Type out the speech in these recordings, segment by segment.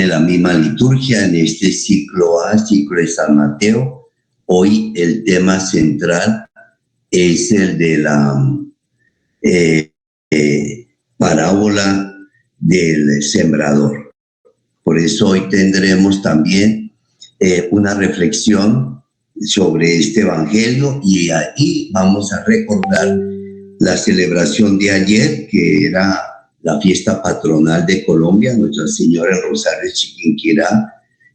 de la misma liturgia en este ciclo A, ciclo de San Mateo. Hoy el tema central es el de la parábola del sembrador. Por eso hoy tendremos también una reflexión sobre este evangelio, y ahí vamos a recordar la celebración de ayer, que era la fiesta patronal de Colombia, Nuestra Señora del Rosario de Chiquinquirá,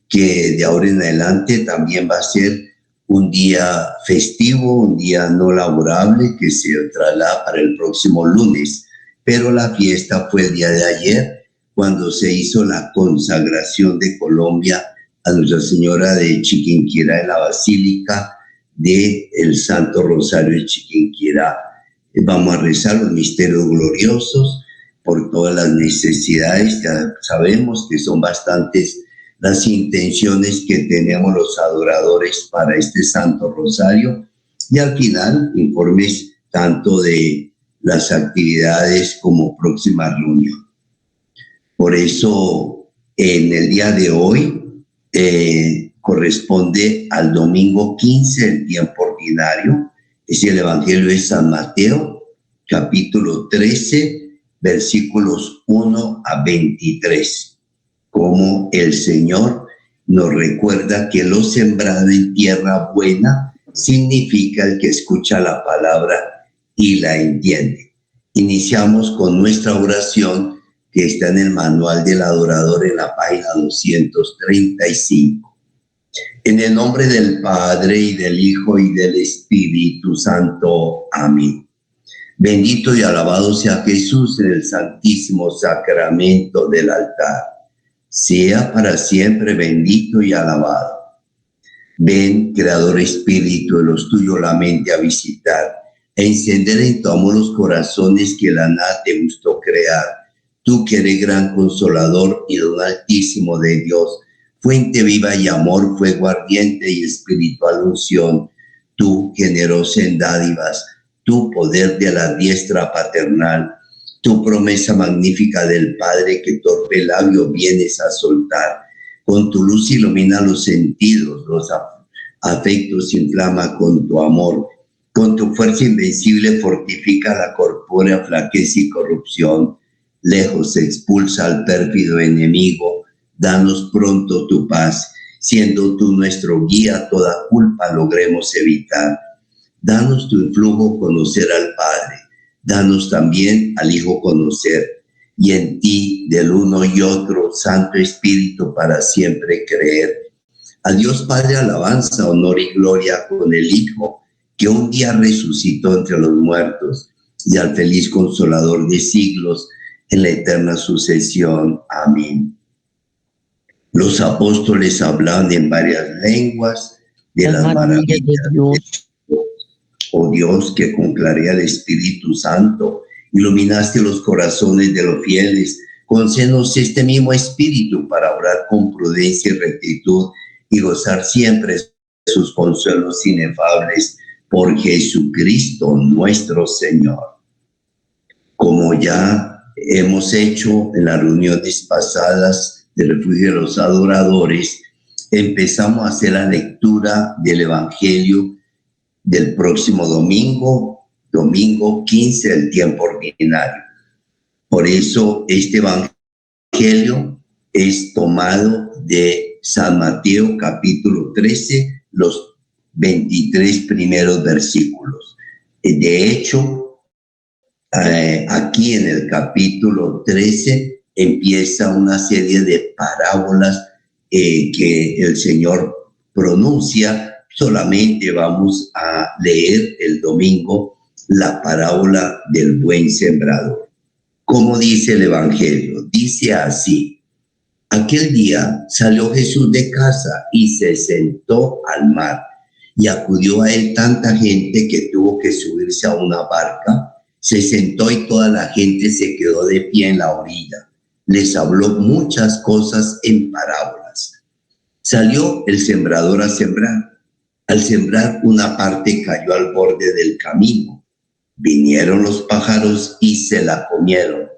que de ahora en adelante también va a ser un día festivo, un día no laborable, que se traslada para el próximo lunes. Pero la fiesta fue el día de ayer, cuando se hizo la consagración de Colombia a Nuestra Señora de Chiquinquirá en la Basílica del Santo Rosario de Chiquinquirá. Vamos a rezar los misterios gloriosos por todas las necesidades. Ya sabemos que son bastantes las intenciones que tenemos los adoradores para este Santo Rosario, y al final informes tanto de las actividades como próxima reunión. Por eso en el día de hoy corresponde al domingo 15 del tiempo ordinario. Es el Evangelio de San Mateo, capítulo 13, versículos 1 a 23. Como el Señor nos recuerda que lo sembrado en tierra buena significa el que escucha la palabra y la entiende. Iniciamos con nuestra oración, que está en el Manual del Adorador en la página 235. En el nombre del Padre, y del Hijo, y del Espíritu Santo. Amén. Bendito y alabado sea Jesús en el santísimo sacramento del altar. Sea para siempre bendito y alabado. Ven, Creador Espíritu, de los tuyos la mente a visitar, e encender en tu amor los corazones que la nada te gustó crear. Tú que eres gran consolador y don altísimo de Dios, fuente viva y amor, fuego ardiente y espiritual unción, tú generoso en dádivas, tu poder de la diestra paternal, tu promesa magnífica del Padre que torpe labio vienes a soltar. Con tu luz ilumina los sentidos, los afectos inflama con tu amor. Con tu fuerza invencible fortifica la corpórea flaqueza y corrupción. Lejos expulsa al pérfido enemigo. Danos pronto tu paz. Siendo tú nuestro guía, toda culpa logremos evitar. Danos tu influjo conocer al Padre. Danos también al Hijo conocer, y en ti, del uno y otro, Santo Espíritu, para siempre creer. A Dios Padre alabanza, honor y gloria con el Hijo, que un día resucitó entre los muertos, y al feliz Consolador de siglos, en la eterna sucesión. Amén. Los apóstoles hablaban en varias lenguas de las maravillas de Dios. Oh Dios, que con claridad del Espíritu Santo iluminaste los corazones de los fieles, concédenos este mismo Espíritu para orar con prudencia y rectitud y gozar siempre sus consuelos inefables por Jesucristo nuestro Señor. Como ya hemos hecho en las reuniones pasadas del Refugio de los Adoradores, empezamos a hacer la lectura del Evangelio del próximo domingo 15 del tiempo ordinario. Por eso este evangelio es tomado de San Mateo capítulo 13, los 23 primeros versículos. De hecho, aquí en el capítulo 13 empieza una serie de parábolas que el Señor pronuncia. Solamente vamos a leer el domingo la parábola del buen sembrador. ¿Cómo dice el Evangelio? Dice así: aquel día salió Jesús de casa y se sentó al mar, y acudió a él tanta gente que tuvo que subirse a una barca. Se sentó y toda la gente se quedó de pie en la orilla. Les habló muchas cosas en parábolas. Salió el sembrador a sembrar. Al sembrar, una parte cayó al borde del camino. Vinieron los pájaros y se la comieron.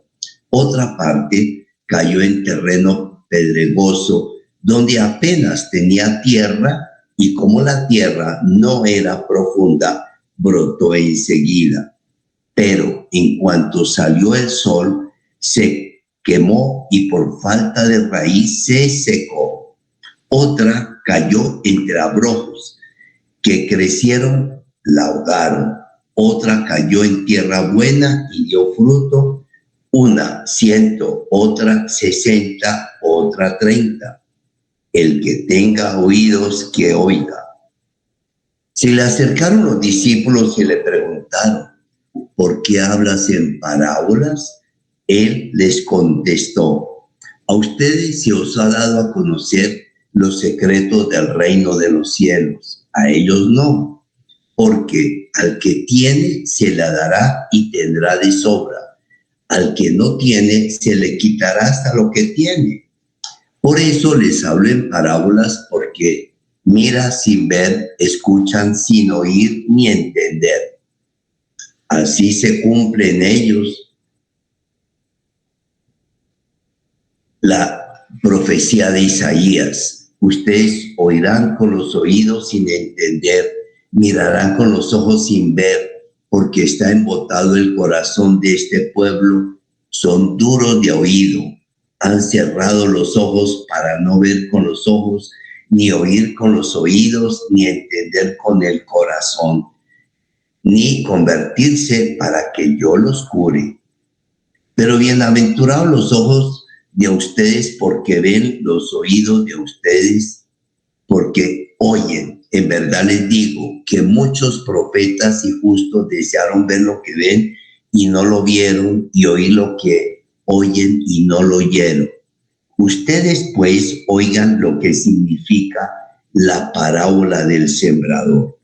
Otra parte cayó en terreno pedregoso, donde apenas tenía tierra, y como la tierra no era profunda, brotó enseguida. Pero en cuanto salió el sol, se quemó y por falta de raíz se secó. Otra cayó entre abrojos, que crecieron, la ahogaron. Otra cayó en tierra buena y dio fruto, una 100, otra 60, otra 30. El que tenga oídos, que oiga. Se le acercaron los discípulos y le preguntaron: ¿por qué hablas en parábolas? Él les contestó: a ustedes se os ha dado a conocer los secretos del reino de los cielos, a ellos no, porque al que tiene se le dará y tendrá de sobra, al que no tiene se le quitará hasta lo que tiene. Por eso les hablo en parábolas, porque miran sin ver, escuchan sin oír ni entender. Así se cumple en ellos la profecía de Isaías: ustedes oirán con los oídos sin entender, mirarán con los ojos sin ver, porque está embotado el corazón de este pueblo, son duros de oído, han cerrado los ojos para no ver con los ojos, ni oír con los oídos, ni entender con el corazón, ni convertirse para que yo los cure. Pero bienaventurados los ojos de ustedes porque ven, los oídos de ustedes porque oyen. En verdad les digo que muchos profetas y justos desearon ver lo que ven y no lo vieron, y oír lo que oyen y no lo oyeron. Ustedes pues oigan lo que significa la parábola del sembrador.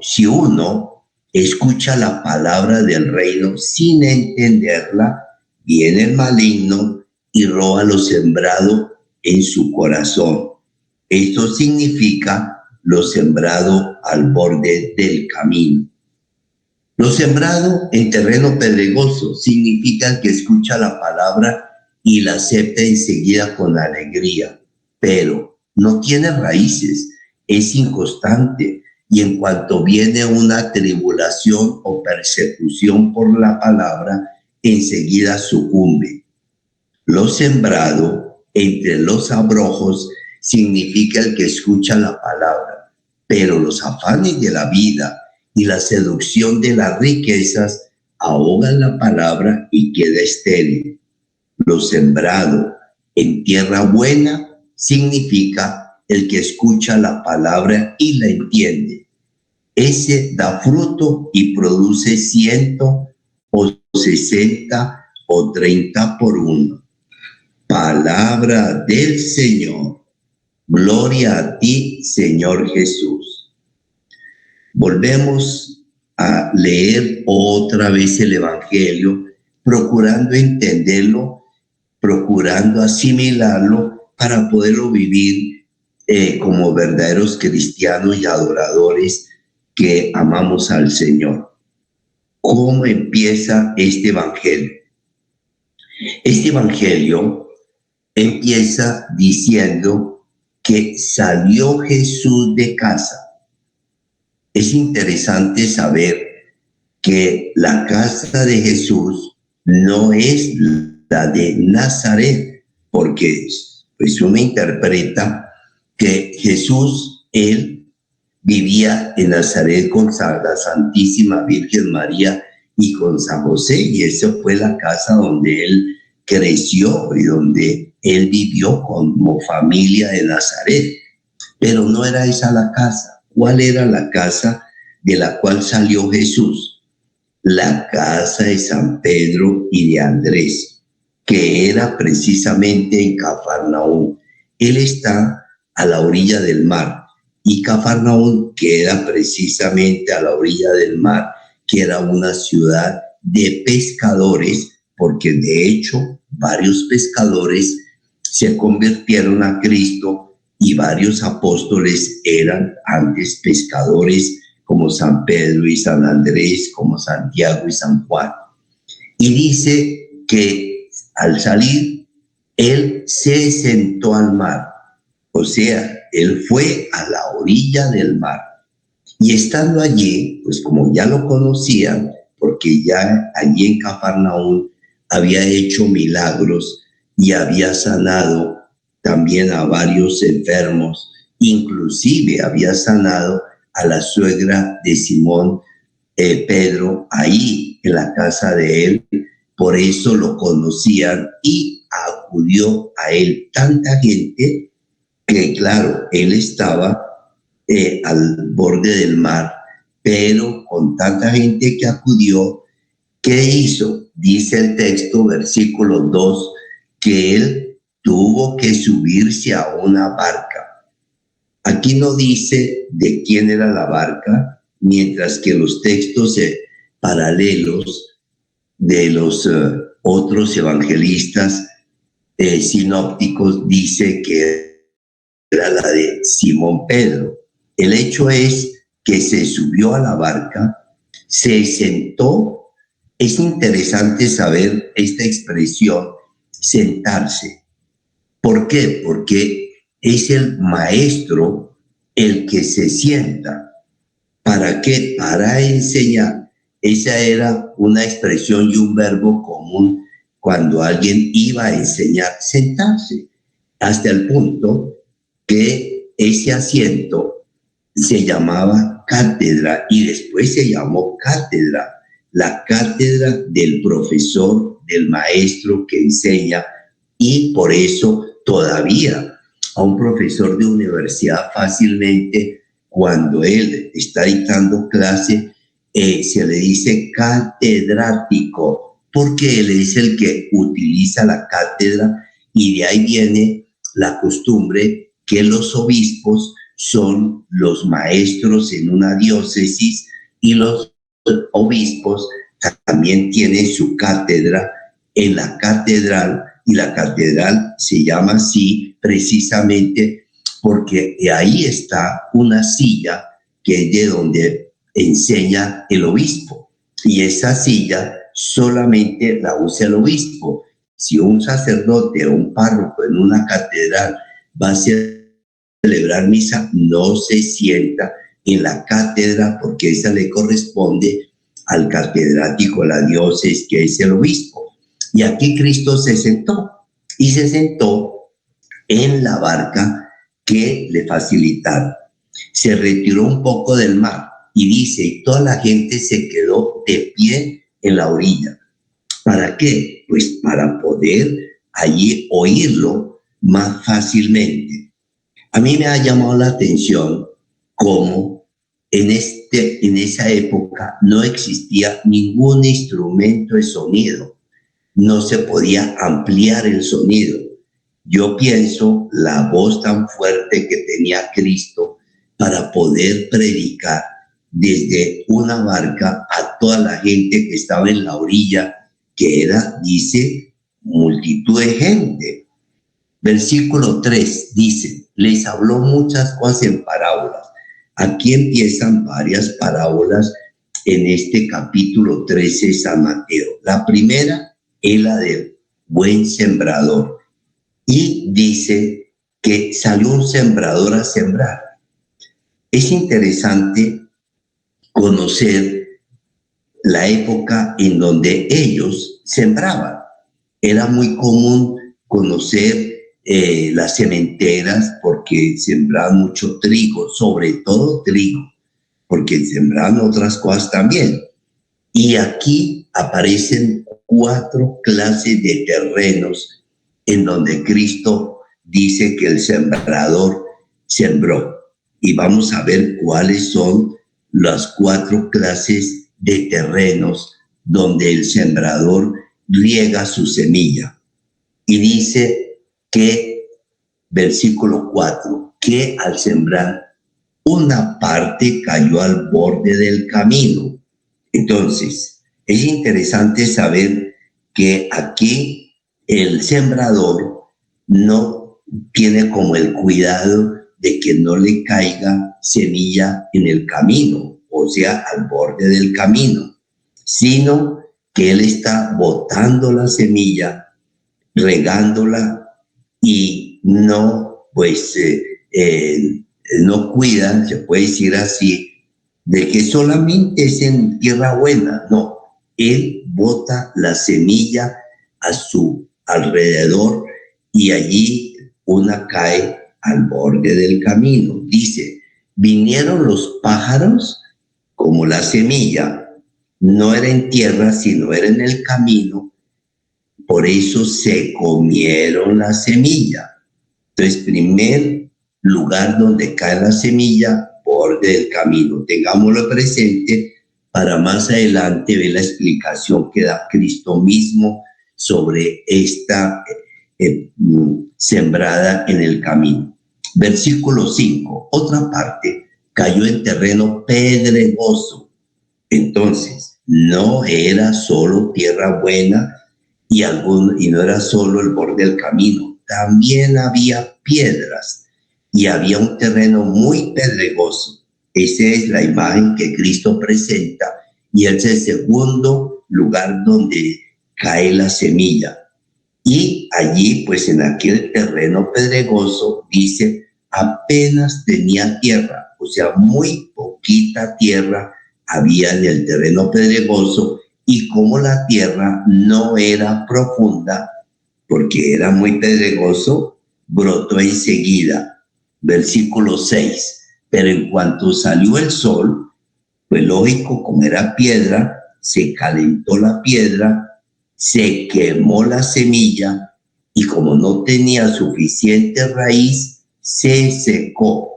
Si uno escucha la palabra del reino sin entenderla, viene el maligno y roba lo sembrado en su corazón. Esto significa lo sembrado al borde del camino. Lo sembrado en terreno pedregoso significa que escucha la palabra y la acepta enseguida con alegría, pero no tiene raíces, es inconstante, y en cuanto viene una tribulación o persecución por la palabra, enseguida sucumbe. Lo sembrado entre los abrojos significa el que escucha la palabra, pero los afanes de la vida y la seducción de las riquezas ahogan la palabra y queda estéril. Lo sembrado en tierra buena significa el que escucha la palabra y la entiende. Ese da fruto y produce 100 o 60 o 30 por uno. Palabra del Señor. Gloria a ti, Señor Jesús. Volvemos a leer otra vez el Evangelio, procurando entenderlo, procurando asimilarlo para poderlo vivir como verdaderos cristianos y adoradores que amamos al Señor. ¿Cómo empieza este Evangelio? Este Evangelio empieza diciendo que salió Jesús de casa. Es interesante saber que la casa de Jesús no es la de Nazaret, porque pues uno interpreta que Jesús, él vivía en Nazaret con la Santísima Virgen María y con San José, y esa fue la casa donde él creció y donde él vivió como familia de Nazaret. Pero no era esa la casa. ¿Cuál era la casa de la cual salió Jesús? La casa de San Pedro y de Andrés, que era precisamente en Cafarnaúm. Él está a la orilla del mar, y Cafarnaúm queda precisamente a la orilla del mar, que era una ciudad de pescadores, porque de hecho varios pescadores se convirtieron a Cristo y varios apóstoles eran antes pescadores, como San Pedro y San Andrés, como Santiago y San Juan. Y dice que al salir él se sentó al mar, o sea, él fue a la orilla del mar. Y estando allí, pues como ya lo conocían, porque ya allí en Cafarnaúm había hecho milagros y había sanado también a varios enfermos, inclusive había sanado a la suegra de Simón Pedro ahí en la casa de él, por eso lo conocían y acudió a él tanta gente que claro, él estaba al borde del mar, pero con tanta gente que acudió, ¿qué hizo? Dice el texto, versículo 2, que él tuvo que subirse a una barca. Aquí no dice de quién era la barca, mientras que los textos paralelos de los otros evangelistas sinópticos dice que era la de Simón Pedro. El hecho es que se subió a la barca, se sentó. Es interesante saber esta expresión, sentarse. ¿Por qué? Porque es el maestro el que se sienta. ¿Para qué? Para enseñar. Esa era una expresión y un verbo común cuando alguien iba a enseñar, sentarse, hasta el punto que ese asiento se llamaba cátedra y después se llamó cátedra, la cátedra del profesor, del maestro que enseña, y por eso todavía a un profesor de universidad fácilmente cuando él está dictando clase se le dice catedrático porque él es el que utiliza la cátedra y de ahí viene la costumbre que los obispos son los maestros en una diócesis y los obispos también tienen su cátedra en la catedral y la catedral se llama así precisamente porque ahí está una silla que es de donde enseña el obispo y esa silla solamente la usa el obispo. Si un sacerdote o un párroco en una catedral va a celebrar misa, no se sienta en la cátedra porque esa le corresponde al catedrático de la diócesis que es el obispo. Y aquí Cristo se sentó y se sentó en la barca que le facilitaron. Se retiró un poco del mar y dice, toda la gente se quedó de pie en la orilla. ¿Para qué? Pues para poder allí oírlo más fácilmente. A mí me ha llamado la atención cómo en esa época no existía ningún instrumento de sonido. No se podía ampliar el sonido. Yo pienso la voz tan fuerte que tenía Cristo para poder predicar desde una barca a toda la gente que estaba en la orilla, que era, dice, multitud de gente. Versículo 3 dice, les habló muchas cosas en parábolas. Aquí empiezan varias parábolas en este capítulo 13 de San Mateo. La primera es la del buen sembrador. Y dice que salió un sembrador a sembrar. Es interesante conocer la época en donde ellos sembraban. Era muy común conocer las sementeras porque sembraban mucho trigo, sobre todo trigo, porque sembraban otras cosas también. Y aquí aparecen 4 clases de terrenos en donde Cristo dice que el sembrador sembró. Y vamos a ver cuáles son las 4 clases de terrenos donde el sembrador riega su semilla. Y dice que, versículo 4, que al sembrar una parte cayó al borde del camino. Entonces, es interesante saber que aquí el sembrador no tiene como el cuidado de que no le caiga semilla en el camino, o sea, al borde del camino, sino que él está botando la semilla, regándola y no, pues, no cuidan, se puede decir así, de que solamente es en tierra buena. No, él bota la semilla a su alrededor y allí una cae al borde del camino. Dice, vinieron los pájaros como la semilla, no era en tierra, sino era en el camino, por eso se comieron la semilla. Entonces, primer lugar donde cae la semilla, borde del camino. Tengámoslo presente para más adelante ver la explicación que da Cristo mismo sobre esta sembrada en el camino. Versículo 5, otra parte, cayó en terreno pedregoso. Entonces, no era solo tierra buena y no era solo el borde del camino, también había piedras y había un terreno muy pedregoso. Esa es la imagen que Cristo presenta y es el segundo lugar donde cae la semilla. Y allí, pues en aquel terreno pedregoso, dice, apenas tenía tierra, o sea, muy poquita tierra había en el terreno pedregoso, y como la tierra no era profunda, porque era muy pedregoso, brotó enseguida. Versículo 6. Pero en cuanto salió el sol, pues lógico, como era piedra, se calentó la piedra, se quemó la semilla y como no tenía suficiente raíz, se secó.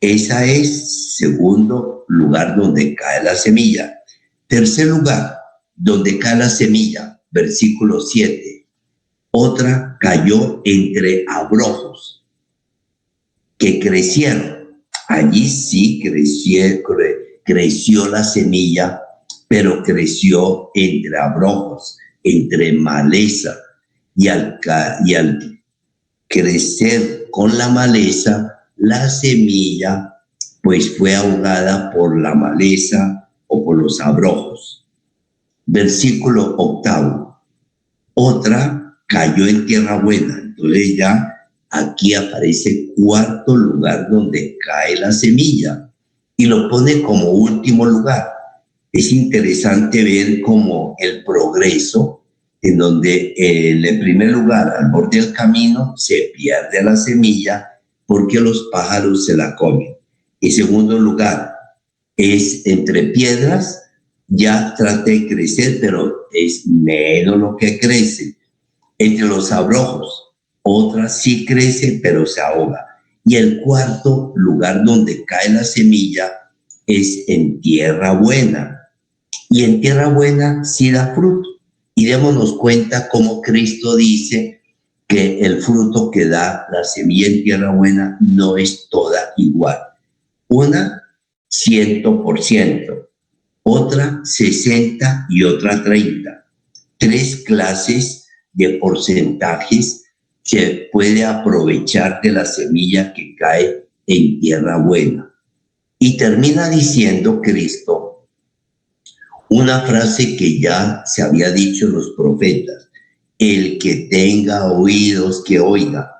Esa es segundo lugar donde cae la semilla. Tercer lugar, donde cae la semilla, versículo 7. Otra cayó entre abrojos que crecieron. Allí sí creció la semilla, pero creció entre abrojos, entre maleza. Y al crecer con la maleza, la semilla pues fue ahogada por la maleza o por los abrojos. Versículo 8. Otra cayó en tierra buena. Entonces ya aquí aparece cuarto lugar donde cae la semilla y lo pone como último lugar. Es interesante ver como el progreso en donde en el primer lugar, al borde del camino, se pierde la semilla porque los pájaros se la comen. En segundo lugar, es entre piedras, ya trata de crecer, pero es menos lo que crece. Entre los abrojos, otra sí crece, pero se ahoga. Y el cuarto lugar donde cae la semilla es en tierra buena. Y en tierra buena sí da fruto. Y démonos cuenta cómo Cristo dice que el fruto que da la semilla en tierra buena no es toda igual. Una, 100%, otra 60% y otra 30%. Tres clases de porcentajes se puede aprovechar de la semilla que cae en tierra buena. Y termina diciendo Cristo una frase que ya se había dicho en los profetas: el que tenga oídos que oiga.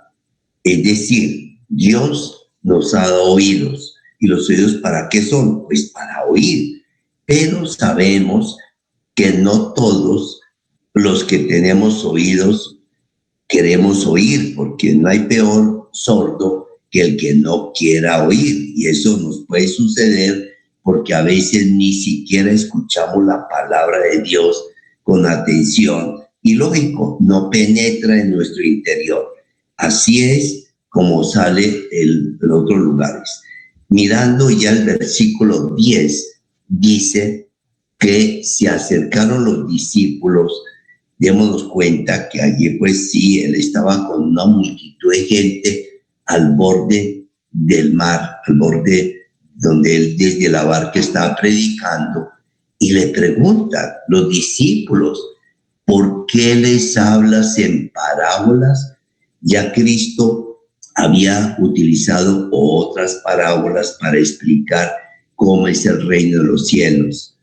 Es decir, Dios nos ha dado oídos. ¿Y los oídos para qué son? Pues para oír. Pero sabemos que no todos los que tenemos oídos queremos oír, porque no hay peor sordo que el que no quiera oír. Y eso nos puede suceder porque a veces ni siquiera escuchamos la palabra de Dios con atención y lógico, no penetra en nuestro interior. Así es como sale en otros lugares. Mirando ya el versículo 10, dice que se acercaron los discípulos. Démonos cuenta que allí pues sí, él estaba con una multitud de gente al borde del mar, al borde donde él desde la barca estaba predicando, y le preguntan los discípulos, ¿por qué les hablas en parábolas? Ya Cristo había utilizado otras parábolas para explicar cómo es el reino de los cielos.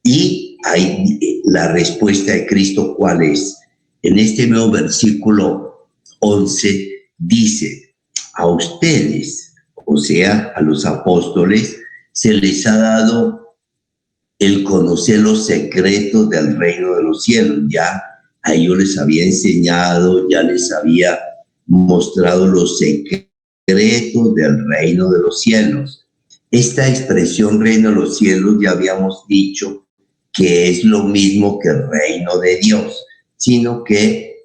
Y hay la respuesta de Cristo, ¿cuál es? En este nuevo versículo 11 dice: a ustedes, o sea, a los apóstoles, se les ha dado el conocer los secretos del reino de los cielos. Ya a ellos les había enseñado, ya les había mostrado los secretos del reino de los cielos. Esta expresión reino de los cielos ya habíamos dicho que es lo mismo que el reino de Dios, sino que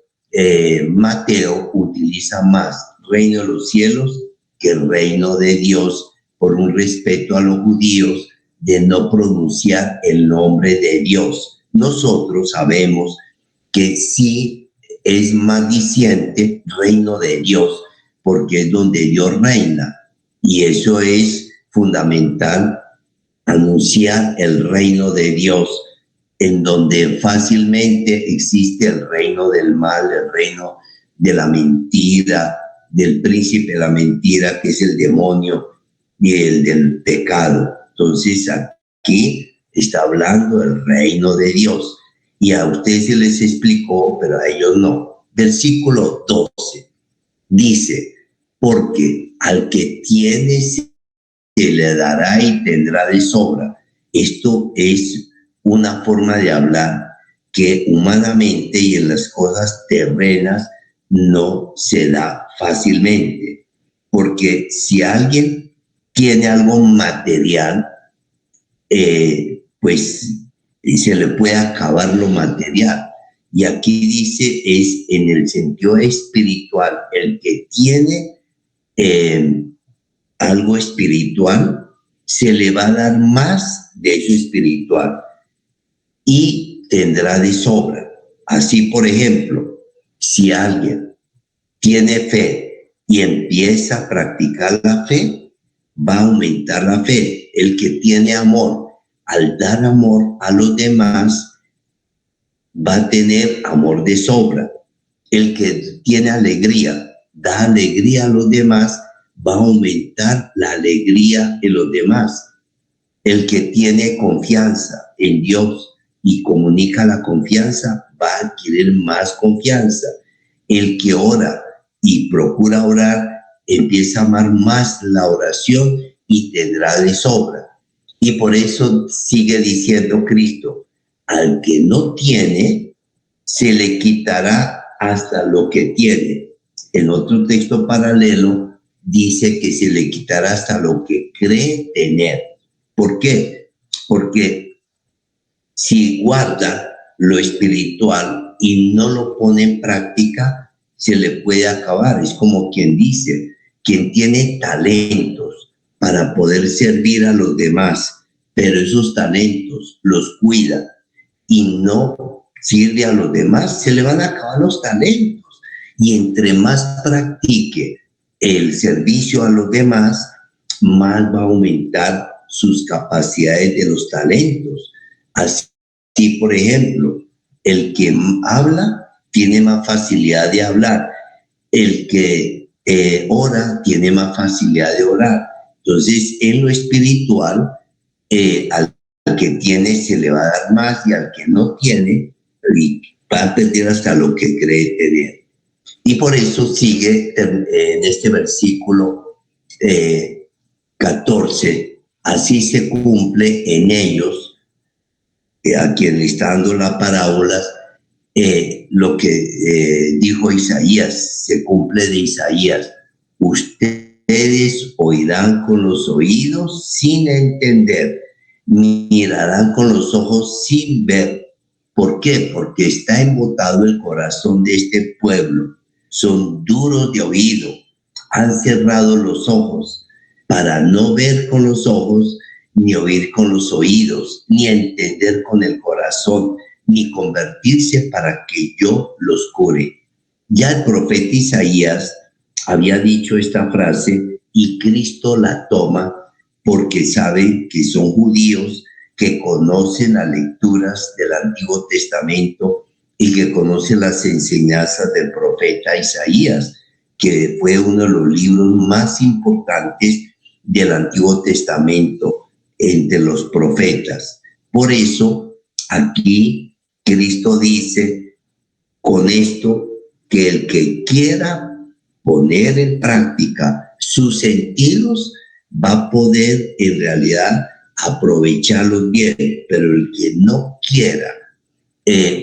Mateo utiliza más reino de los cielos que el reino de Dios por un respeto a los judíos de no pronunciar el nombre de Dios. Nosotros sabemos que sí es más diciente reino de Dios, porque es donde Dios reina, y eso es fundamental, anunciar el reino de Dios, en donde fácilmente existe el reino del mal, el reino de la mentira, del príncipe de la mentira, que es el demonio, y el del pecado. Entonces aquí está hablando del reino de Dios, y a ustedes se les explicó, pero a ellos no. Versículo 12 dice: porque al que tiene se le dará y tendrá de sobra. Esto es una forma de hablar que humanamente y en las cosas terrenas no se da fácilmente, porque si alguien tiene algo material, pues se le puede acabar lo material. Y aquí dice, es en el sentido espiritual, el que tiene algo espiritual, se le va a dar más de eso espiritual y tendrá de sobra. Así, por ejemplo, si alguien tiene fe y empieza a practicar la fe, va a aumentar la fe. El que tiene amor, al dar amor a los demás, va a tener amor de sobra. El que tiene alegría, da alegría a los demás, va a aumentar la alegría de los demás. El que tiene confianza en Dios y comunica la confianza, va a adquirir más confianza. El que ora y procura orar, empieza a amar más la oración y tendrá de sobra. Y por eso sigue diciendo Cristo: al que no tiene, se le quitará hasta lo que tiene. En otro texto paralelo dice que se le quitará hasta lo que cree tener. ¿Por qué? Porque si guarda lo espiritual y no lo pone en práctica, se le puede acabar. Es como quien dice, quien tiene talentos para poder servir a los demás, pero esos talentos los cuida y no sirve a los demás, se le van a acabar los talentos. Y entre más practique el servicio a los demás, más va a aumentar sus capacidades de los talentos. Así, por ejemplo, el que habla tiene más facilidad de hablar, el que ora tiene más facilidad de orar. Entonces, en lo espiritual, al que tiene se le va a dar más, y al que no tiene va a perder hasta lo que cree tener. Y por eso sigue en este versículo 14, así se cumple en ellos, a quien le está dando las parábolas, lo que dijo Isaías, se cumple de Isaías: ustedes oirán con los oídos sin entender, mirarán con los ojos sin ver. ¿Por qué? Porque está embotado el corazón de este pueblo, son duros de oído, han cerrado los ojos para no ver con los ojos, ni oír con los oídos, ni entender con el corazón, ni convertirse para que yo los cure. Ya el profeta Isaías había dicho esta frase y Cristo la toma porque sabe que son judíos que conocen las lecturas del Antiguo Testamento y que conocen las enseñanzas del profeta Isaías, que fue uno de los libros más importantes del Antiguo Testamento entre los profetas. Por eso aquí Cristo dice: con esto que el que quiera poner en práctica sus sentidos va a poder en realidad aprovecharlos bien, pero el que no quiera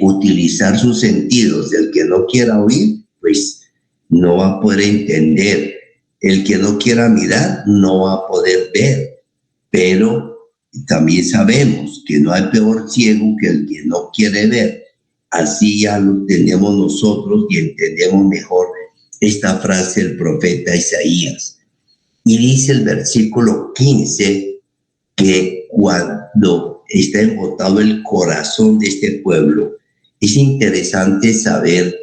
utilizar sus sentidos, el que no quiera oír, pues no va a poder entender. El que no quiera mirar no va a poder ver. Pero también sabemos que no hay peor ciego que el que no quiere ver. Así ya lo tenemos nosotros y entendemos mejor esta frase del profeta Isaías. Y dice el versículo 15 que cuando está embotado el corazón de este pueblo, es interesante saber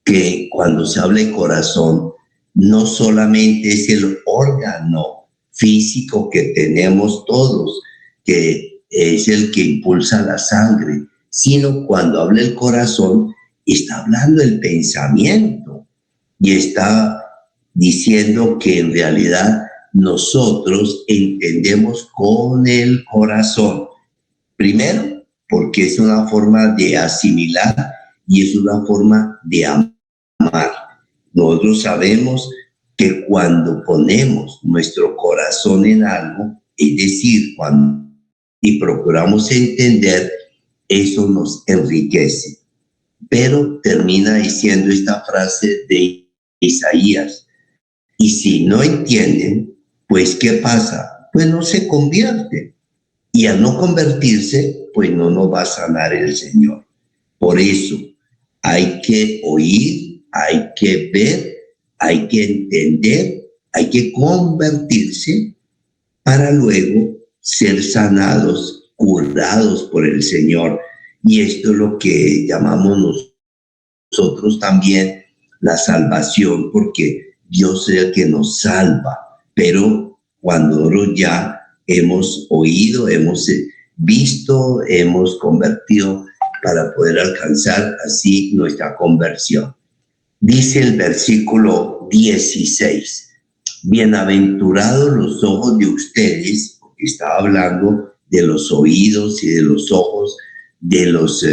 que cuando se habla de corazón, no solamente es el órgano físico que tenemos todos, que es el que impulsa la sangre, sino cuando habla el corazón, está hablando el pensamiento y está diciendo que en realidad nosotros entendemos con el corazón. Primero, porque es una forma de asimilar y es una forma de amar. Nosotros sabemos que cuando ponemos nuestro corazón en algo, es decir, cuando y procuramos entender, eso nos enriquece. Pero termina diciendo esta frase de Isaías: y si no entienden, pues ¿qué pasa? Pues no se convierten. Y al no convertirse, pues no nos va a sanar el Señor. Por eso hay que oír, hay que ver, hay que entender, hay que convertirse para luego ser sanados, curados por el Señor. Y esto es lo que llamamos nosotros también la salvación, porque Dios es el que nos salva. Pero cuando nosotros ya hemos oído, hemos visto, hemos convertido para poder alcanzar así nuestra conversión. Dice el versículo 16: bienaventurados los ojos de ustedes, porque estaba hablando de los oídos y de los ojos de los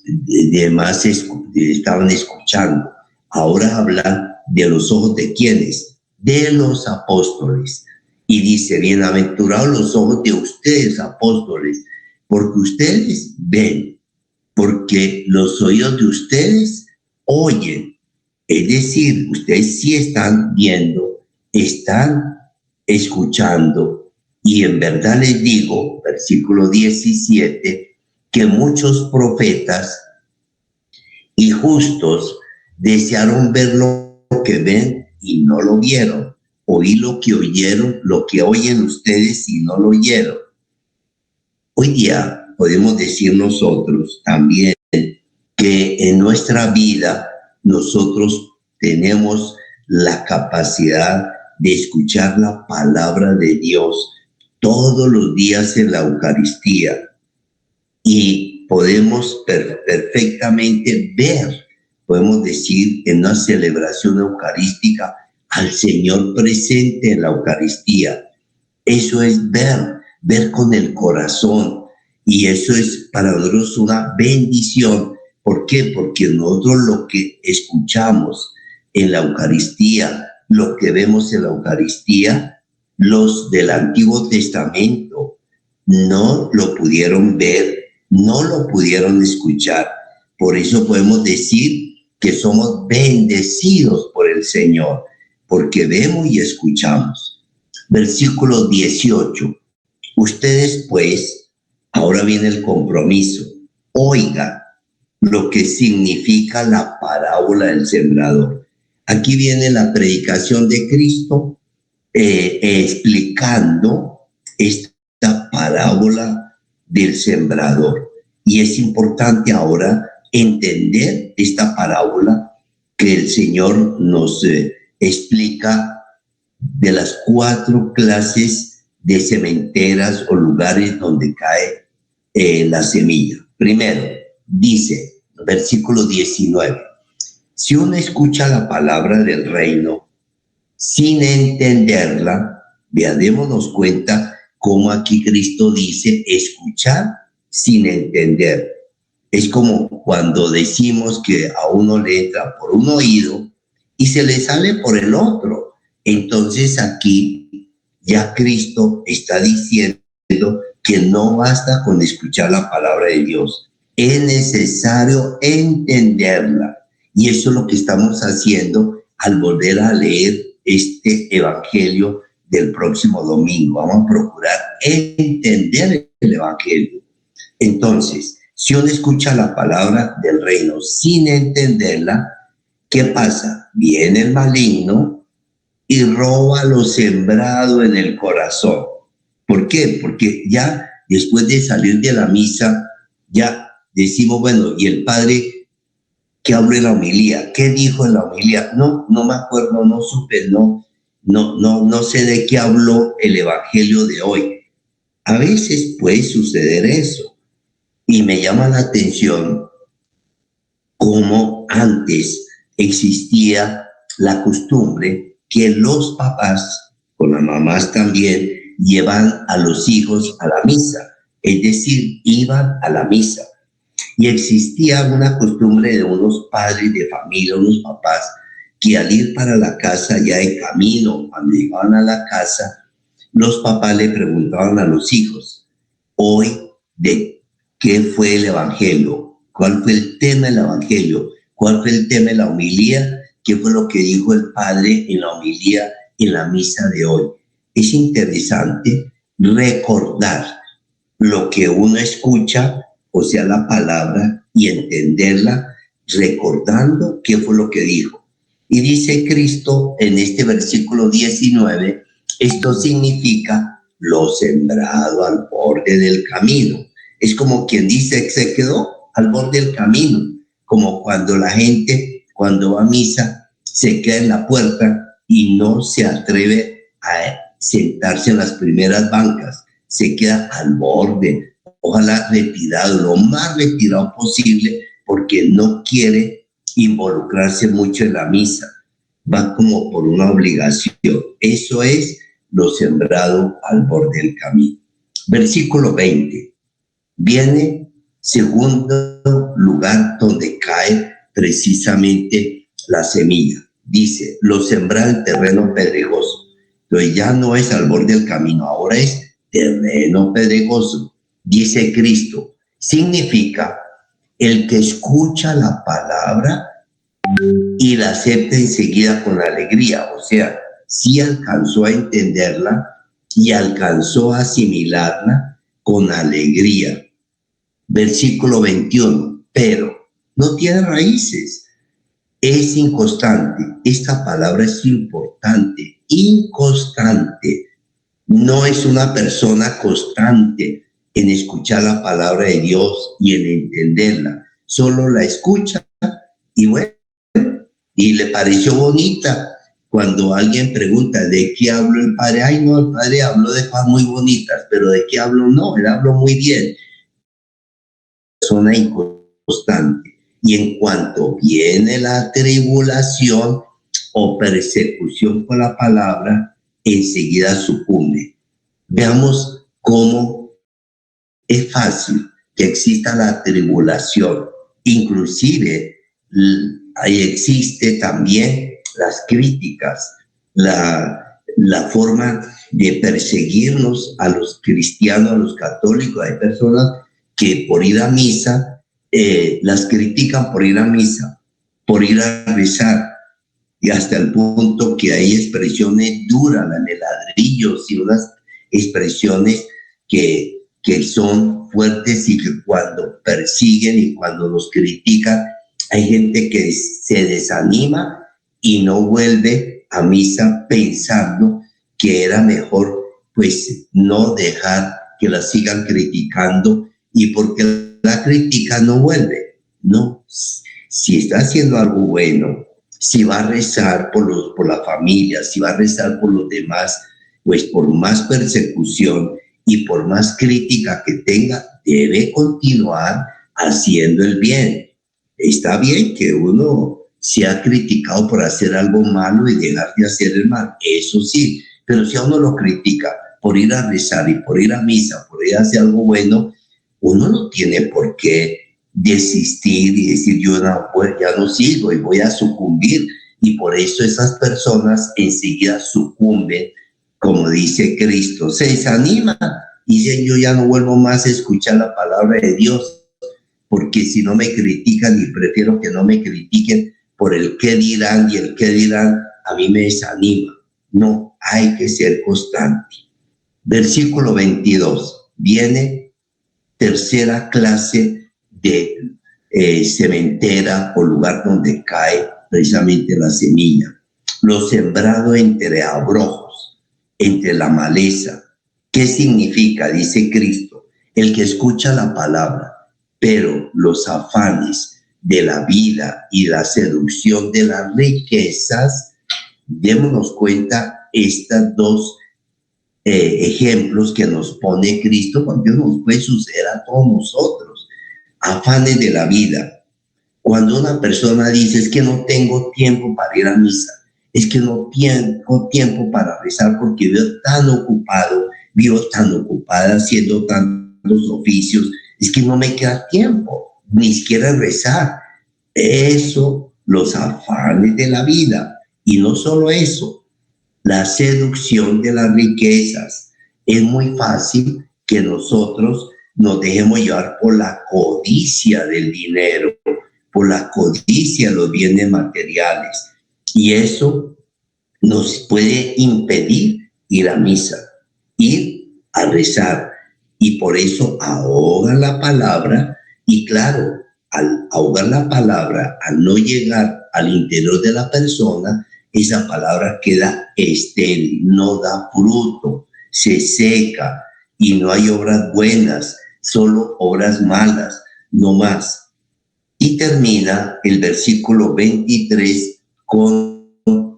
demás estaban escuchando. Ahora habla de los ojos de ¿quiénes? De los apóstoles. Y dice: bienaventurados los ojos de ustedes, apóstoles, porque ustedes ven, porque los oídos de ustedes oyen. Es decir, ustedes sí están viendo, están escuchando. Y en verdad les digo, versículo 17, que muchos profetas y justos desearon ver lo que ven y no lo vieron, oír lo que oyeron, lo que oyen ustedes y no lo oyeron. Hoy día podemos decir nosotros también que en nuestra vida nosotros tenemos la capacidad de escuchar la palabra de Dios todos los días en la Eucaristía y podemos perfectamente ver, podemos decir, en una celebración eucarística al Señor presente en la Eucaristía. Eso es ver con el corazón, y eso es para nosotros una bendición. ¿Por qué? Porque nosotros lo que escuchamos en la Eucaristía, lo que vemos en la Eucaristía, los del Antiguo Testamento no lo pudieron ver, no lo pudieron escuchar. Por eso podemos decir que somos bendecidos por el Señor, porque vemos y escuchamos. Versículo 18. Ustedes pues, ahora viene el compromiso, oigan lo que significa la parábola del sembrador. Aquí viene la predicación de Cristo explicando esta parábola del sembrador. Y es importante ahora entender esta parábola que el Señor nos explica de las 4 clases de sementeras o lugares donde cae la semilla. Primero, dice, versículo 19, si uno escucha la palabra del reino sin entenderla, démonos cuenta cómo aquí Cristo dice escuchar sin entender. Es como cuando decimos que a uno le entra por un oído y se le sale por el otro. Entonces aquí ya Cristo está diciendo que no basta con escuchar la palabra de Dios. Es necesario entenderla. Y eso es lo que estamos haciendo al volver a leer este evangelio del próximo domingo. Vamos a procurar entender el evangelio. Entonces, si uno escucha la palabra del reino sin entenderla, ¿qué pasa? Viene el maligno y roba lo sembrado en el corazón. ¿Por qué? Porque ya después de salir de la misa, ya decimos, bueno, ¿y el padre qué habló en la homilía? ¿Qué dijo en la homilía? No me acuerdo, no supe, no sé de qué habló el evangelio de hoy. A veces puede suceder eso. Y me llama la atención cómo antes existía la costumbre que los papás, con las mamás también, llevan a los hijos a la misa. Es decir, iban a la misa. Y existía una costumbre de unos padres de familia, unos papás, que al ir para la casa, ya en camino, cuando llegaban a la casa, los papás le preguntaban a los hijos, hoy, ¿de qué fue el evangelio? ¿Cuál fue el tema del evangelio? ¿Cuál fue el tema de la homilía? ¿Qué fue lo que dijo el padre en la homilía en la misa de hoy? Es interesante recordar lo que uno escucha, o sea, la palabra, y entenderla recordando qué fue lo que dijo. Y dice Cristo en este versículo 19, esto significa lo sembrado al borde del camino. Es como quien dice que se quedó al borde del camino, como cuando la gente, cuando va a misa, se queda en la puerta y no se atreve a sentarse en las primeras bancas, se queda al borde, ojalá retirado, lo más retirado posible, porque no quiere involucrarse mucho en la misa, va como por una obligación. Eso es lo sembrado al borde del camino. Versículo 20. Viene segundo lugar donde cae precisamente la semilla. Dice, lo sembra en terreno pedregoso. Entonces ya no es al borde del camino, ahora es terreno pedregoso. Dice Cristo, significa el que escucha la palabra y la acepta enseguida con alegría. O sea, sí alcanzó a entenderla y alcanzó a asimilarla con alegría. Versículo 21, pero no tiene raíces, es inconstante. Esta palabra es importante, inconstante. No es una persona constante en escuchar la palabra de Dios y en entenderla. Solo la escucha y bueno, y le pareció bonita. Cuando alguien pregunta ¿de qué habló el padre? Ay, no, el padre habló de cosas muy bonitas, pero ¿de qué habló? No, él habló muy bien. Persona inconstante. Y en cuanto viene la tribulación o persecución por la palabra, enseguida sucumbe. Veamos cómo es fácil que exista la tribulación. Inclusive ahí existe también las críticas, la forma de perseguirnos a los cristianos, a los católicos. Hay personas que por ir a misa, las critican por ir a misa, por ir a rezar, y hasta el punto que hay expresiones duras, de ladrillos y unas expresiones que son fuertes y que cuando persiguen y cuando los critican, hay gente que se desanima y no vuelve a misa pensando que era mejor pues no dejar que la sigan criticando y porque la crítica no vuelve. No, si está haciendo algo bueno, si va a rezar por la familia, si va a rezar por los demás, pues por más persecución y por más crítica que tenga, debe continuar haciendo el bien. Está bien que uno sea criticado por hacer algo malo y dejar de hacer el mal, eso sí, pero si a uno lo critica por ir a rezar y por ir a misa, por ir a hacer algo bueno, uno no tiene por qué desistir y decir yo no, pues, ya no sigo y voy a sucumbir. Y por eso esas personas enseguida sucumben, como dice Cristo, se desaniman y dicen yo ya no vuelvo más a escuchar la palabra de Dios, porque si no me critican y prefiero que no me critiquen por el qué dirán y el qué dirán, a mí me desanima. No, hay que ser constante. Versículo 22, viene tercera clase de cementera o lugar donde cae precisamente la semilla. Lo sembrado entre abrojos, entre la maleza. ¿Qué significa? Dice Cristo, el que escucha la palabra, pero los afanes de la vida y la seducción de las riquezas, démonos cuenta estas dos ejemplos que nos pone Cristo, porque nos puede suceder a todos nosotros. Afanes de la vida. Cuando una persona dice, es que no tengo tiempo para ir a misa, es que no tengo tiempo para rezar porque vivo tan ocupada haciendo tantos oficios, es que no me queda tiempo, ni siquiera rezar. Eso, los afanes de la vida. Y no solo eso, la seducción de las riquezas. Es muy fácil que nosotros nos dejemos llevar por la codicia del dinero, por la codicia de los bienes materiales. Y eso nos puede impedir ir a misa, ir a rezar. Y por eso ahogan la palabra. Y claro, al ahogar la palabra, al no llegar al interior de la persona, esa palabra queda estéril, no da fruto, se seca y no hay obras buenas, solo obras malas, no más. Y termina el versículo 23 con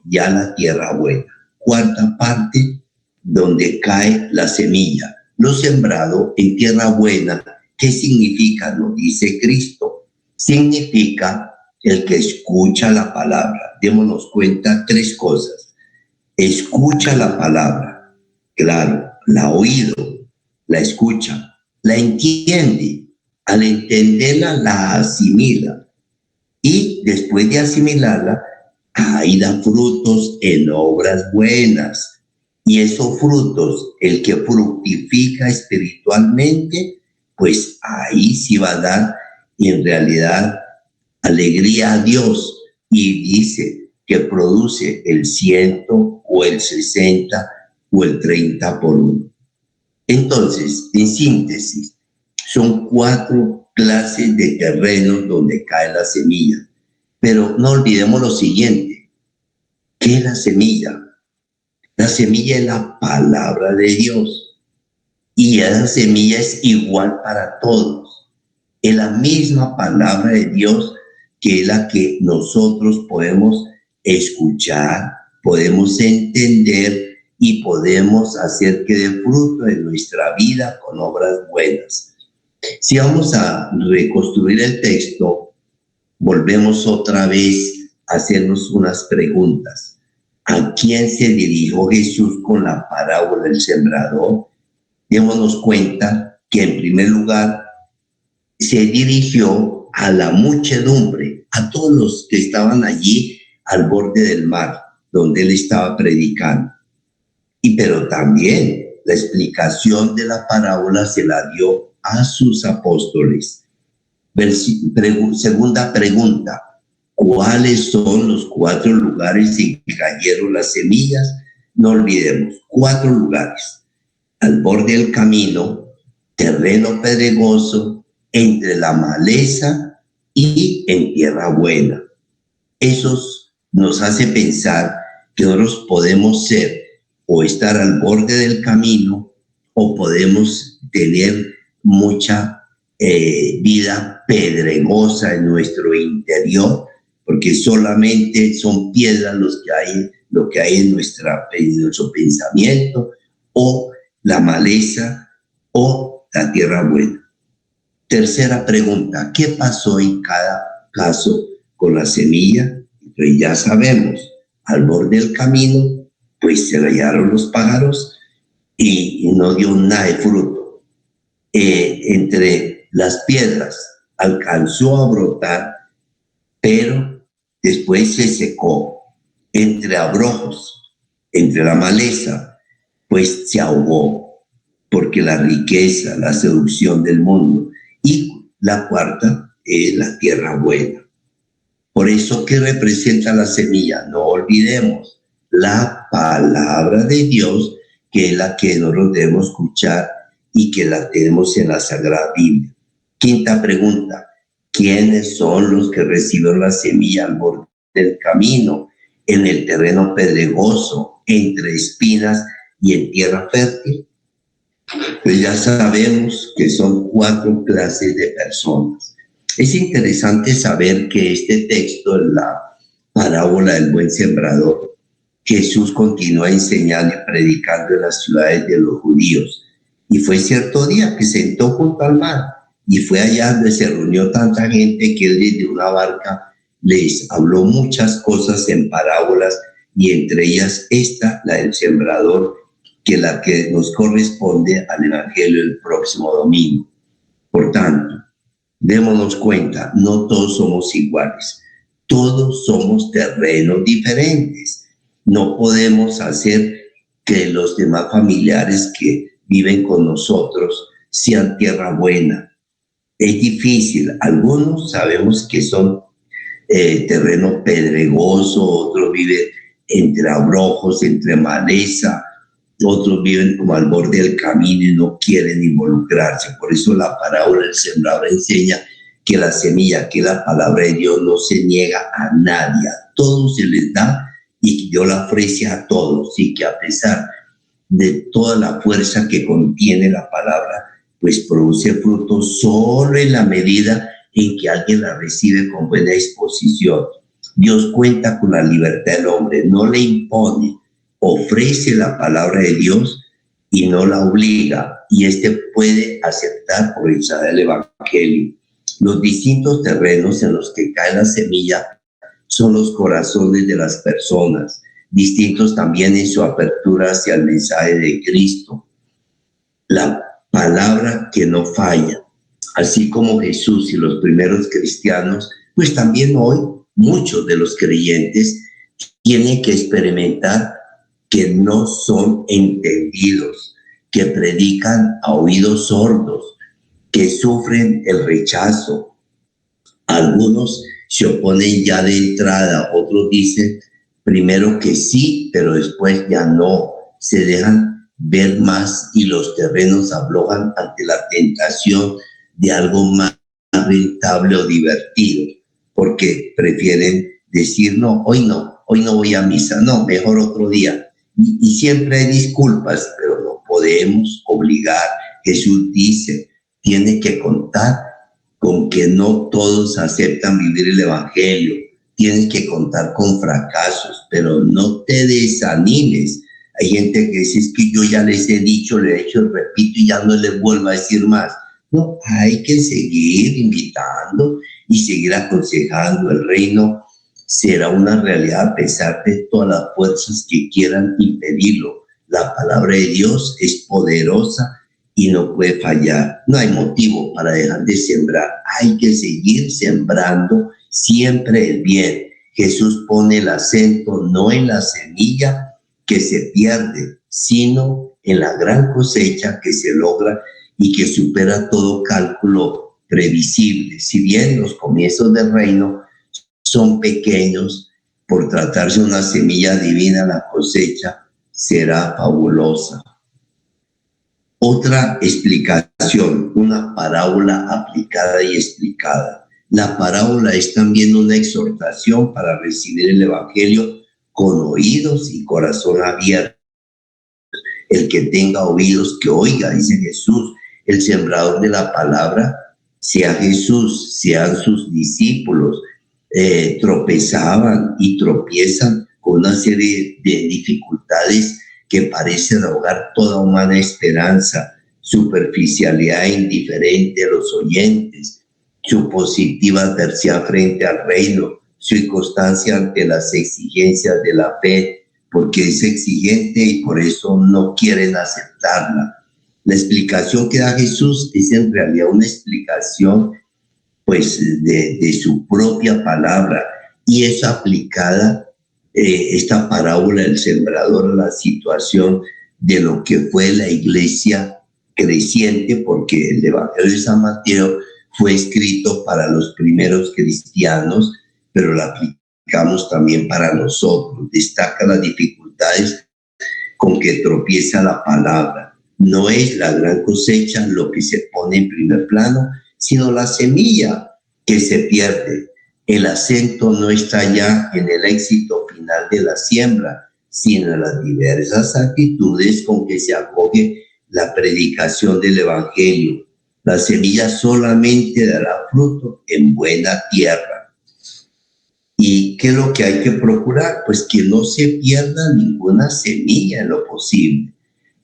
ya la tierra buena. Cuarta parte, donde cae la semilla. Lo sembrado en tierra buena, ¿qué significa? Nos dice Cristo. Significa el que escucha la palabra. Démonos cuenta tres cosas. Escucha la palabra. Claro, la ha oído, la escucha, la entiende. Al entenderla, la asimila. Y después de asimilarla, ahí da frutos en obras buenas. Y esos frutos, el que fructifica espiritualmente, pues ahí sí va a dar en realidad alegría a Dios. Y dice que produce el 100 o el 60 o el 30 por uno. Entonces, en síntesis, son 4 clases de terrenos donde cae la semilla. Pero no olvidemos lo siguiente. ¿Qué es la semilla? La semilla es la palabra de Dios. Y esa semilla es igual para todos. Es la misma palabra de Dios que es la que nosotros podemos escuchar, podemos entender y podemos hacer que dé fruto en nuestra vida con obras buenas. Si vamos a reconstruir el texto, volvemos otra vez a hacernos unas preguntas. ¿A quién se dirigió Jesús con la parábola del sembrador? Démonos cuenta que en primer lugar se dirigió a la muchedumbre, a todos los que estaban allí al borde del mar, donde él estaba predicando. Pero también la explicación de la parábola se la dio a sus apóstoles. Segunda pregunta, ¿cuáles son los 4 lugares en que cayeron las semillas? No olvidemos, 4 lugares. Al borde del camino, terreno pedregoso, entre la maleza y en tierra buena. Eso nos hace pensar que nosotros podemos ser o estar al borde del camino o podemos tener mucha vida pedregosa en nuestro interior, porque solamente son piedras lo que hay en nuestro pensamiento, o la maleza o la tierra buena. Tercera pregunta, ¿qué pasó en cada caso con la semilla? Pues ya sabemos, al borde del camino, pues se la llevaron los pájaros y no dio nada de fruto. Entre las piedras, alcanzó a brotar, pero después se secó entre abrojos, entre la maleza, pues se ahogó, porque la riqueza, la seducción del mundo. Y la cuarta es la tierra buena. Por eso, ¿qué representa la semilla? No olvidemos la palabra de Dios, que es la que nosotros debemos escuchar y que la tenemos en la Sagrada Biblia. Quinta pregunta: ¿quiénes son los que reciben la semilla al borde del camino, en el terreno pedregoso, entre espinas y en tierra fértil? Pues ya sabemos que son 4 clases de personas. Es interesante saber que este texto, en la parábola del buen sembrador, Jesús continúa enseñando y predicando en las ciudades de los judíos. Y fue cierto día que sentó junto al mar, y fue allá donde se reunió tanta gente que él desde una barca les habló muchas cosas en parábolas, y entre ellas esta, la del sembrador, que es la que nos corresponde al Evangelio del próximo domingo. Por tanto, démonos cuenta, no todos somos iguales, todos somos terrenos diferentes. No podemos hacer que los demás familiares que viven con nosotros sean tierra buena. Es difícil. Algunos sabemos que son terreno pedregoso, otros viven entre abrojos, entre maleza, otros viven como al borde del camino y no quieren involucrarse. Por eso la parábola del sembrador enseña que la semilla, que la palabra de Dios, no se niega a nadie, a todos se les da, y Dios la ofrece a todos, y que a pesar de toda la fuerza que contiene la palabra, pues produce frutos solo en la medida en que alguien la recibe con buena disposición. Dios cuenta con la libertad del hombre, no le impone, ofrece la palabra de Dios y no la obliga, y éste puede aceptar por el del Evangelio. Los distintos terrenos en los que cae la semilla son los corazones de las personas, distintos también en su apertura hacia el mensaje de Cristo. La palabra que no falla, así como Jesús y los primeros cristianos, pues también hoy muchos de los creyentes tienen que experimentar que no son entendidos, que predican a oídos sordos, que sufren el rechazo. Algunos se oponen ya de entrada, otros dicen primero que sí, pero después ya no, se dejan ver más y los terrenos aflojan ante la tentación de algo más rentable o divertido, porque prefieren decir no voy a misa, no, mejor otro día. Y siempre hay disculpas, pero no podemos obligar. Jesús dice, tiene que contar con que no todos aceptan vivir el Evangelio. Tienes que contar con fracasos, pero no te desanimes. Hay gente que dice, es que yo ya les he dicho, les he hecho, repito y ya no les vuelvo a decir más. No, hay que seguir invitando y seguir aconsejando. El reino será una realidad a pesar de todas las fuerzas que quieran impedirlo. La palabra de Dios es poderosa y no puede fallar. No hay motivo para dejar de sembrar. Hay que seguir sembrando siempre el bien. Jesús pone el acento no en la semilla que se pierde, sino en la gran cosecha que se logra y que supera todo cálculo previsible. Si bien los comienzos del reino son pequeños, por tratarse de una semilla divina, la cosecha será fabulosa. Otra explicación, una parábola aplicada y explicada. La parábola es también una exhortación para recibir el Evangelio con oídos y corazón abierto. El que tenga oídos, que oiga, dice Jesús. El sembrador de la palabra, sea Jesús, sean sus discípulos, tropezaban y tropiezan con una serie de dificultades que parecen ahogar toda humana esperanza, superficialidad indiferente a los oyentes, su positiva adversidad frente al reino, su inconstancia ante las exigencias de la fe, porque es exigente y por eso no quieren aceptarla. La explicación que da Jesús es en realidad una explicación pues de su propia palabra, y es aplicada esta parábola del sembrador a la situación de lo que fue la iglesia creciente, porque el Evangelio de San Mateo fue escrito para los primeros cristianos, pero lo aplicamos también para nosotros. Destaca las dificultades con que tropieza la palabra. No es la gran cosecha lo que se pone en primer plano, sino la semilla que se pierde. El acento no está ya en el éxito final de la siembra, sino en las diversas actitudes con que se acoge la predicación del Evangelio. La semilla solamente dará fruto en buena tierra. ¿Y qué es lo que hay que procurar? Pues que no se pierda ninguna semilla en lo posible.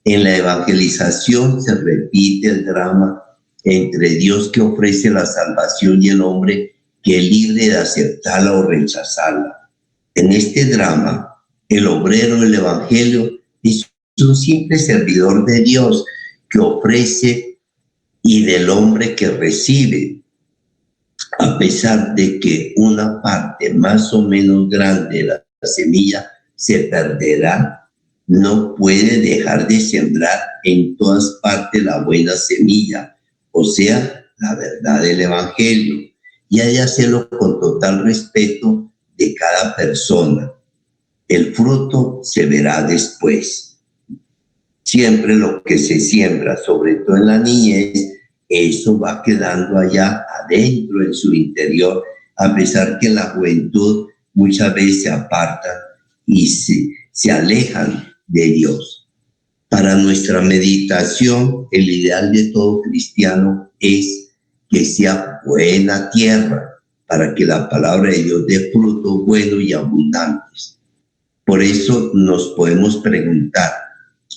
En la evangelización se repite el drama entre Dios que ofrece la salvación y el hombre que es libre de aceptarla o rechazarla. En este drama, el obrero del Evangelio es un simple servidor de Dios que ofrece y del hombre que recibe. A pesar de que una parte más o menos grande de la semilla se perderá, no puede dejar de sembrar en todas partes la buena semilla, o sea, la verdad del Evangelio, y hay que hacerlo con total respeto de cada persona. El fruto se verá después. Siempre lo que se siembra, sobre todo en la niñez, eso va quedando allá adentro en su interior, a pesar que en la juventud muchas veces se apartan y se alejan de Dios. Para nuestra meditación, el ideal de todo cristiano es que sea buena tierra, para que la palabra de Dios dé frutos buenos y abundantes. Por eso nos podemos preguntar,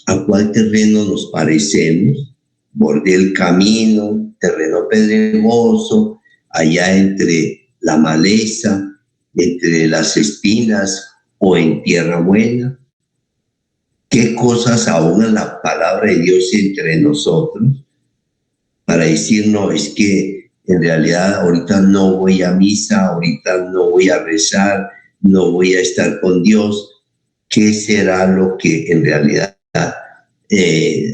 ¿a cuál terreno nos parecemos? Borde del camino, terreno pedregoso, allá entre la maleza, entre las espinas o en tierra buena. ¿Qué cosas ahogan la palabra de Dios entre nosotros? Para decir, no, es que en realidad ahorita no voy a misa, ahorita no voy a rezar, no voy a estar con Dios. ¿Qué será lo que en realidad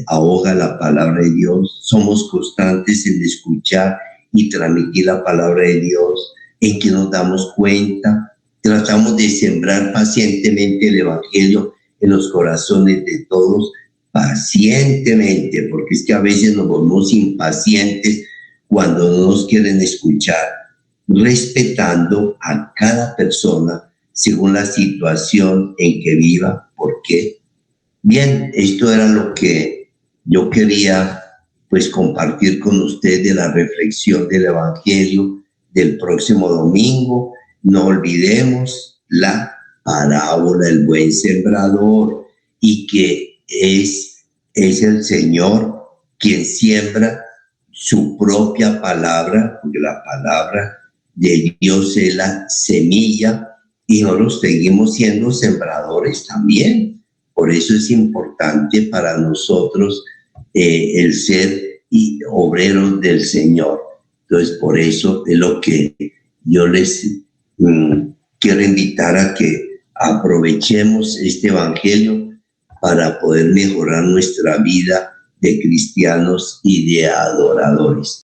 ahoga la palabra de Dios? Somos constantes en escuchar y transmitir la palabra de Dios, en que nos damos cuenta, tratamos de sembrar pacientemente el Evangelio en los corazones de todos, pacientemente, porque es que a veces nos volvemos impacientes cuando no nos quieren escuchar, respetando a cada persona según la situación en que viva. ¿Por qué? Bien, esto era lo que yo quería pues compartir con usted de la reflexión del Evangelio del próximo domingo. No olvidemos la parábola del buen sembrador, y que es el Señor quien siembra su propia palabra, porque la palabra de Dios es la semilla, y nosotros seguimos siendo sembradores también. Por eso es importante para nosotros el ser obreros del Señor. Entonces, por eso es lo que yo les quiero invitar a que aprovechemos este Evangelio para poder mejorar nuestra vida de cristianos y de adoradores.